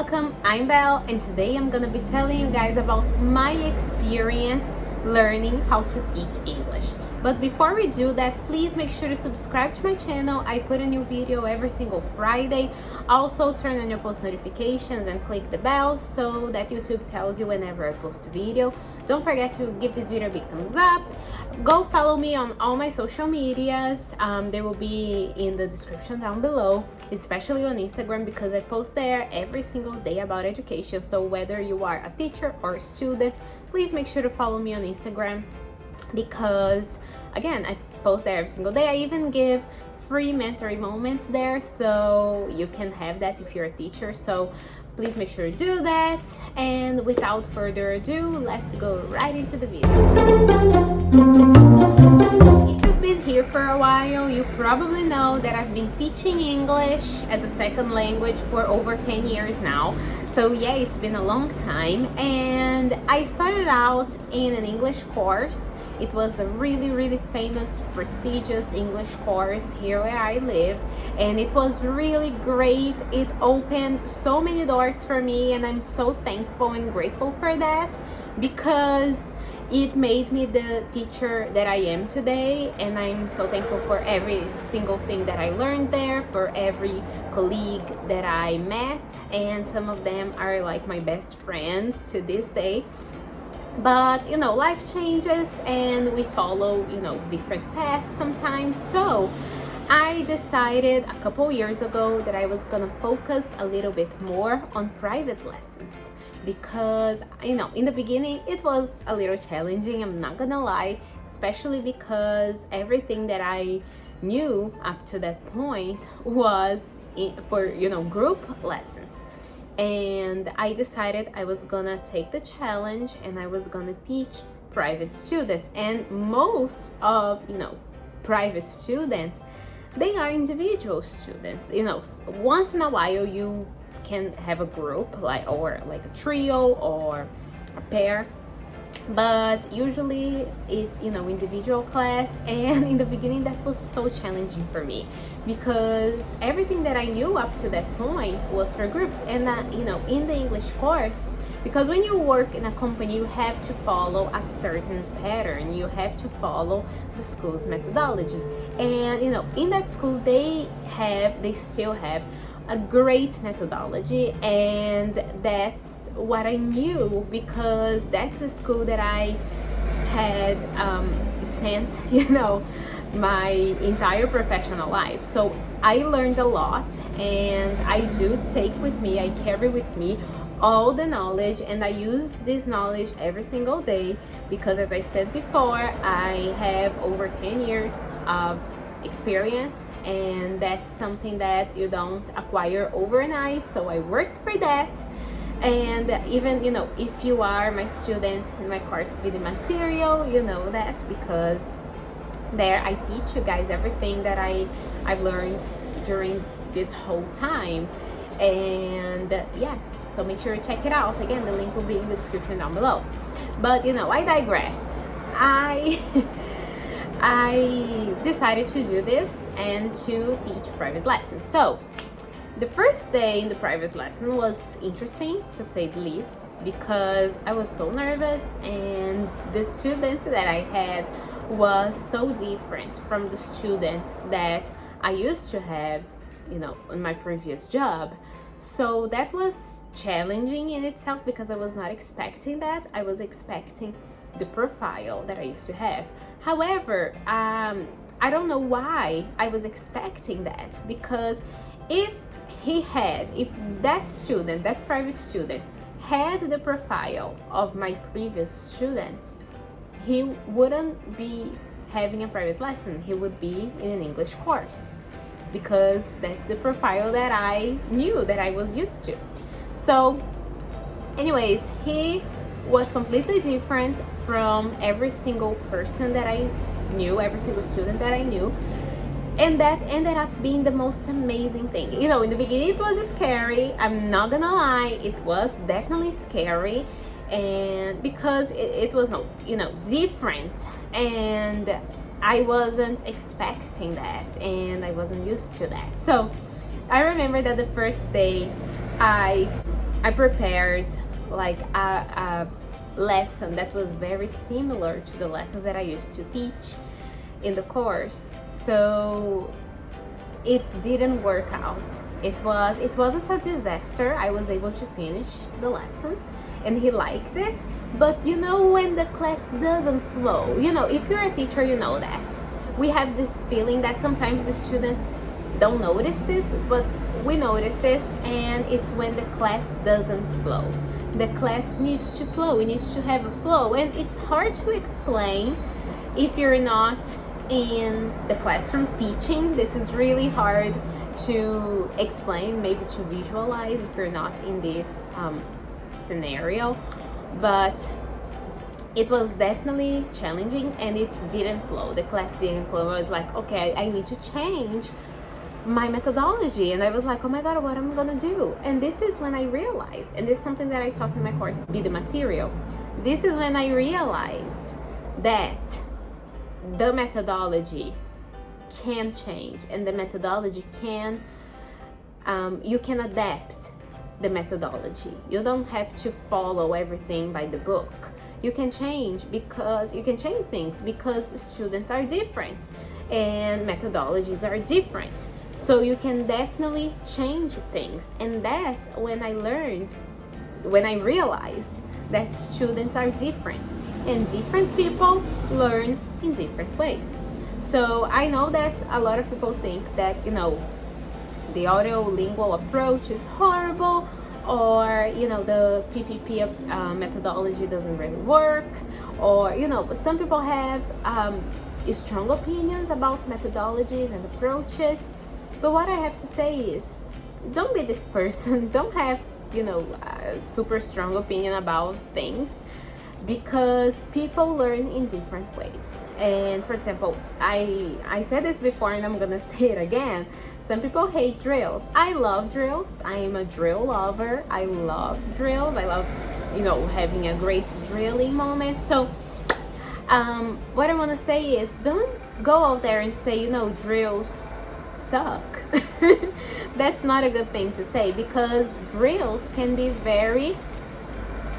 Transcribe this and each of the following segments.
welcome. I'm Belle, and today I'm gonna be telling you guys about my experience learning how to teach English. But before we do that, please make sure to subscribe to my channel. I put a new video every single Friday. Also, turn on your post notifications and click the bell so that YouTube tells you whenever I post a video. Don't forget to give this video a big thumbs up. Go follow me on all my social medias. They will be in the description down below, especially on Instagram because I post there every single day about education. So whether you are a teacher or a student, please make sure to follow me on Instagram because again, I post there every single day. I even give free mentoring moments there, so you can have that if you're a teacher. So please make sure to do that. And without further ado, let's go right into the video. If you've been here for a while, you probably know that I've been teaching English as a second language for over 10 years now. So yeah, it's been a long time, and I started out in an English course. It was a really famous, prestigious English course here where I live, and it was really great. It opened so many doors for me, and I'm so thankful and grateful for that because it made me the teacher that I am today, and I'm so thankful for every single thing that I learned there, for every colleague that I met, and some of them are like my best friends to this day. But you know, life changes and we follow, different paths sometimes. So I decided a couple years ago that I was gonna focus a little bit more on private lessons because in the beginning it was a little challenging, I'm not gonna lie, especially because everything that I knew up to that point was for group lessons. And I decided I was gonna take the challenge and I was gonna teach private students. And most of private students, they are individual students. Once in a while you can have a group or like a trio or a pair, but usually it's individual class. And in the beginning that was so challenging for me because everything that I knew up to that point was for groups. And in the English course, because when you work in a company you have to follow a certain pattern, you have to follow the school's methodology. And in that school they still have a great methodology, and that's what I knew because that's a school that I had spent my entire professional life. So I learned a lot, and I do take with me, I carry with me all the knowledge, and I use this knowledge every single day because, as I said before, I have over 10 years of experience, and that's something that you don't acquire overnight. So I worked for that. And even if you are my student in my course Video Material, you know that because there I teach you guys everything that I've learned during this whole time. And yeah, so make sure to check it out. Again, the link will be in the description down below. But I digress. I decided to do this and to teach private lessons. So the first day in the private lesson was interesting, to say the least, because I was so nervous, and the student that I had was so different from the students that I used to have, in my previous job. So that was challenging in itself because I was not expecting that. I was expecting the profile that I used to have. However, I don't know why I was expecting that, because if that private student had the profile of my previous students, he wouldn't be having a private lesson. He would be in an English course because that's the profile that I knew, that I was used to. So anyways, he was completely different from every single person that I knew, every single student that I knew. And that ended up being the most amazing thing. In the beginning it was scary, I'm not gonna lie, it was definitely scary, and because it was different, and I wasn't expecting that, and I wasn't used to that. So I remember that the first day I I prepared like a lesson that was very similar to the lessons that I used to teach in the course. So it didn't work out. It wasn't a disaster. I was able to finish the lesson and he liked it. But you know, when the class doesn't flow, you know, if you're a teacher, you know that. We have this feeling that sometimes the students don't notice this, but we notice this, and it's when the class doesn't flow. The class needs to flow, it needs to have a flow, and it's hard to explain if you're not in the classroom teaching. This is really hard to explain, maybe to visualize if you're not in this scenario, but it was definitely challenging and it didn't flow. The class didn't flow. I was like, okay, I need to change my methodology, and I was like, oh my god, what am I gonna do? And this is when I realized, and this is something that I taught in my course, Be the Material. This is when I realized that the methodology can change, and the methodology can you can adapt the methodology. You don't have to follow everything by the book. You can change things because students are different and methodologies are different. So you can definitely change things. And that's when I realized that students are different and different people learn in different ways. So I know that a lot of people think that, you know, the audio-lingual approach is horrible, or, you know, the PPP methodology doesn't really work, or, you know, some people have strong opinions about methodologies and approaches. But what I have to say is, don't be this person. Don't have, you know, a super strong opinion about things, because people learn in different ways. And for example, I said this before and I'm gonna say it again. Some people hate drills. I love drills. I am a drill lover. I love drills. I love, you know, having a great drilling moment. So what I want to say is, don't go out there and say, you know, drills suck. That's not a good thing to say, because drills can be very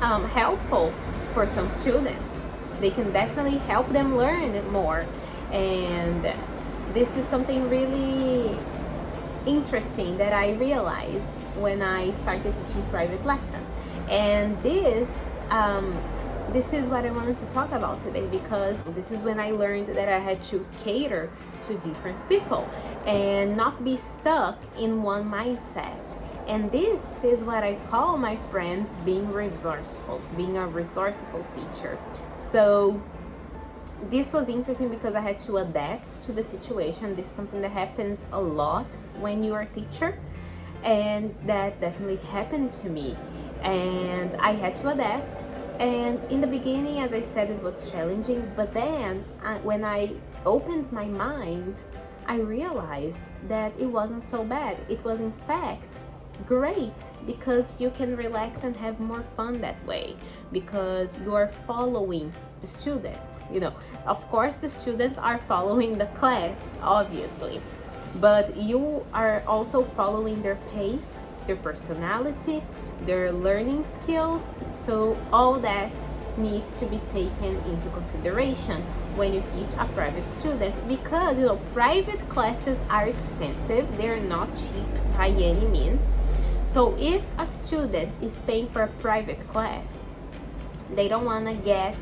helpful for some students. They can definitely help them learn more, and this is something really interesting that I realized when I started teaching private lesson. And this is what I wanted to talk about today, because this is when I learned that I had to cater to different people and not be stuck in one mindset. And this is what I call, my friends, being resourceful, being a resourceful teacher. So this was interesting because I had to adapt to the situation. This is something that happens a lot when you're a teacher, and that definitely happened to me, and I had to adapt. And in the beginning, as I said, it was challenging, but then when I opened my mind, I realized that it wasn't so bad. It was in fact great, because you can relax and have more fun that way, because you are following the students. You know, of course the students are following the class, obviously, but you are also following their pace, their personality, their learning skills. So all that needs to be taken into consideration when you teach a private student, because, you know, private classes are expensive. They're not cheap by any means. So if a student is paying for a private class, they don't want to get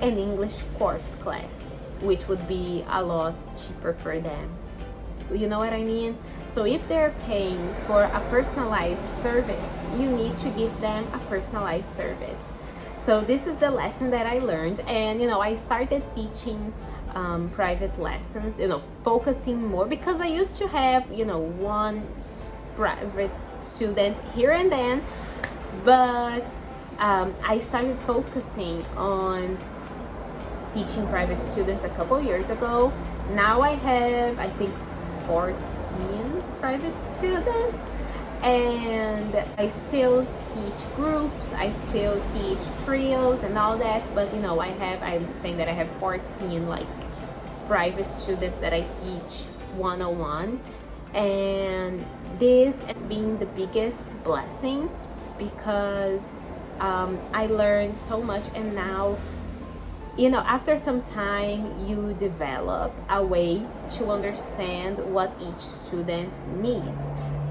an English course class, which would be a lot cheaper for them. You know what I mean? So if they're paying for a personalized service, you need to give them a personalized service. So this is the lesson that I learned, and, you know, I started teaching private lessons, you know, focusing more, because I used to have, you know, one private student here and then, but I started focusing on teaching private students a couple years ago. Now I have, I think, 14 private students, and I still teach groups, I still teach trios and all that, but, you know, I'm saying that I have 14 like private students that I teach one-on-one. And this being the biggest blessing because I learned so much, and now, you know, after some time you develop a way to understand what each student needs.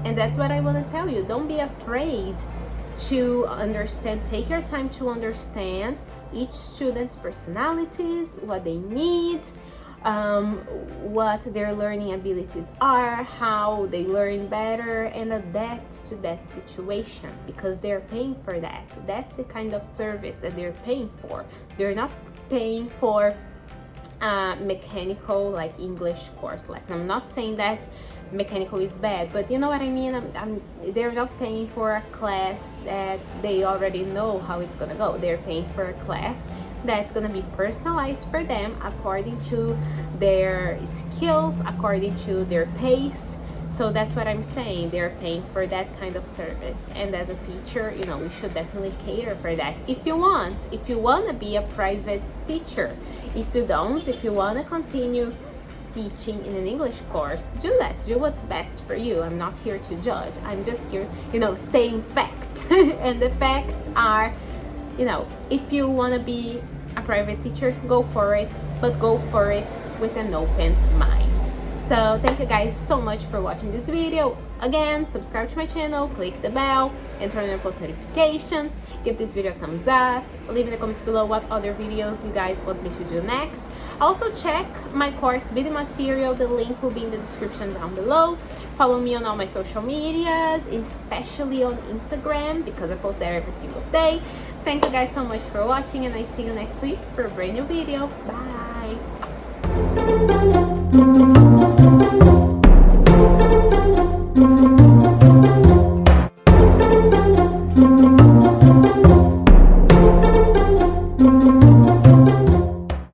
And that's what I want to tell you. Don't be afraid to understand. Take your time to understand each student's personalities, what they need, what their learning abilities are, how they learn better, and adapt to that situation, because they're paying for that. That's the kind of service that they're paying for. They're not paying for mechanical, like English course lesson. I'm not saying that mechanical is bad, but you know what I mean. They're not paying for a class that they already know how it's gonna go. They're paying for a class that's gonna be personalized for them according to their skills, according to their pace. So that's what I'm saying. They're paying for that kind of service, and as a teacher, you know, we should definitely cater for that. If you want to be a private teacher. If you don't, if you want to continue teaching in an English course, do that. Do what's best for you. I'm not here to judge. I'm just here, you know, stating facts. And the facts are, you know, if you want to be a private teacher, go for it, but go for it with an open mind. So thank you guys so much for watching this video. Again, subscribe to my channel, click the bell, and turn on post notifications. Give this video a thumbs up. Leave in the comments below what other videos you guys want me to do next. Also check my course video material. The link will be in the description down below. Follow me on all my social medias, especially on Instagram, because I post there every single day. Thank you guys so much for watching, and I see you next week for a brand new video. Bye!